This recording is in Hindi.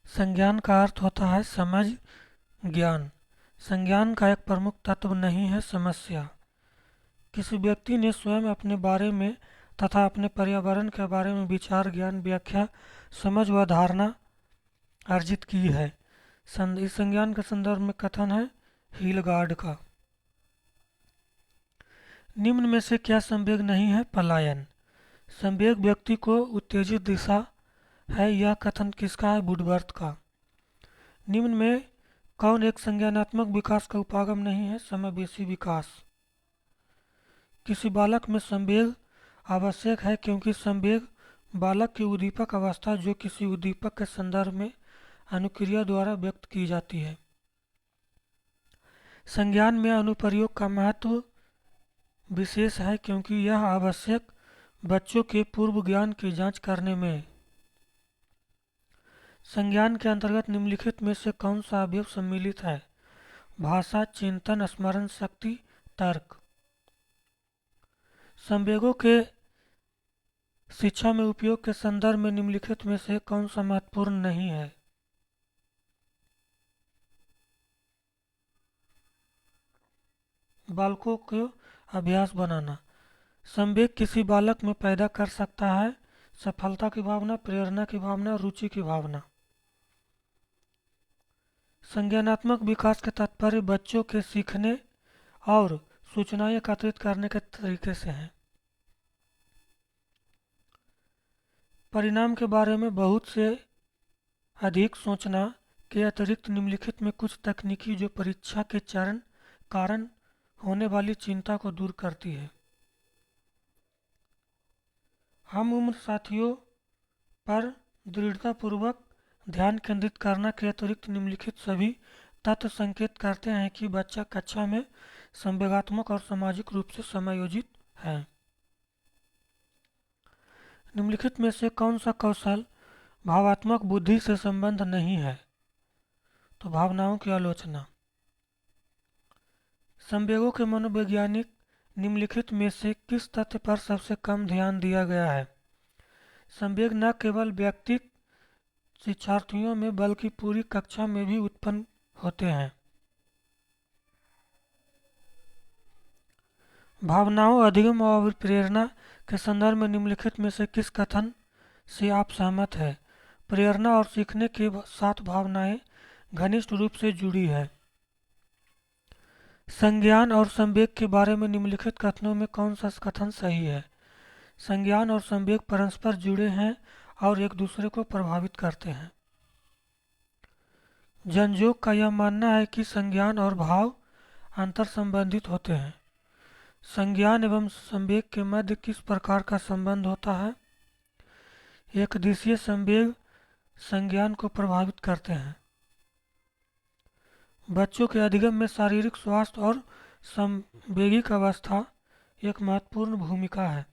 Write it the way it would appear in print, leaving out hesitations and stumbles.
संज्ञान का अर्थ होता है समझ, ज्ञान। संज्ञान का एक प्रमुख तत्व नहीं है समस्या। किसी व्यक्ति ने स्वयं अपने बारे में तथा अपने पर्यावरण के बारे में विचार, ज्ञान, व्याख्या, समझ व धारणा अर्जित की है। इस संज्ञान के संदर्भ में कथन है हीलगार्ड का, निम्न में से क्या संवेग नहीं है? पलायन। संवेग व्यक्ति को उत्तेजित दिशा है। यह कथन किसका है? वुडवर्थ का। निम्न में कौन एक संज्ञानात्मक विकास का उपागम नहीं है? समावेशी विकास। किसी बालक में संवेग आवश्यक है क्योंकि संवेग बालक की उद्दीपक अवस्था जो किसी उद्दीपक के संदर्भ में अनुक्रिया द्वारा व्यक्त की जाती है। संज्ञान में अनुप्रयोग का महत्व विशेष है क्योंकि यह आवश्यक बच्चों के पूर्व ज्ञान की जांच करने में। संज्ञान के अंतर्गत निम्नलिखित में से कौन सा अवयव सम्मिलित है? भाषा, चिंतन, स्मरण शक्ति, तर्क। संवेगों के शिक्षा में उपयोग के संदर्भ में निम्नलिखित में से कौन सा महत्वपूर्ण नहीं है? बालकों को अभ्यास बनाना। संवेग किसी बालक में पैदा कर सकता है सफलता की भावना, प्रेरणा की भावना, रुचि की भावना। संज्ञानात्मक विकास के तात्पर्य बच्चों के सीखने और सूचनाएं एकत्रित करने के तरीके से हैं। परिणाम के बारे में बहुत से अधिक सोचना के अतिरिक्त निम्नलिखित में कुछ तकनीकी जो परीक्षा के चरण कारण होने वाली चिंता को दूर करती है। हम उम्र साथियों पर दृढ़तापूर्वक ध्यान केंद्रित करना के अतिरिक्त निम्नलिखित सभी तथ्य संकेत करते हैं कि बच्चा कक्षा में संवेगात्मक और सामाजिक रूप से समायोजित है। निम्नलिखित में से कौन सा कौशल भावात्मक बुद्धि से संबंध नहीं है? तो भावनाओं की आलोचना। संवेगों के मनोवैज्ञानिक निम्नलिखित में से किस तथ्य पर सबसे कम ध्यान दिया गया है? संवेग न केवल व्यक्तिगत शिक्षार्थियों में बल्कि पूरी कक्षा में भी उत्पन्न होते हैं। भावनाओं, अधिगम और प्रेरणा के संदर्भ में निम्नलिखित में से किस कथन से आप सहमत हैं? प्रेरणा और सीखने के साथ भावनाएं घनिष्ठ रूप से जुड़ी है। संज्ञान और संवेग के बारे में निम्नलिखित कथनों में कौन सा कथन सही है? संज्ञान और संवेग परस्पर जुड़े हैं और एक दूसरे को प्रभावित करते हैं। जनजोग का यह मानना है कि संज्ञान और भाव अंतर संबंधित होते हैं। संज्ञान एवं संवेग के मध्य किस प्रकार का संबंध होता है? एक दिशीय संवेग संज्ञान को प्रभावित करते हैं। बच्चों के अधिगम में शारीरिक स्वास्थ्य और संवेगिक अवस्था एक महत्वपूर्ण भूमिका है।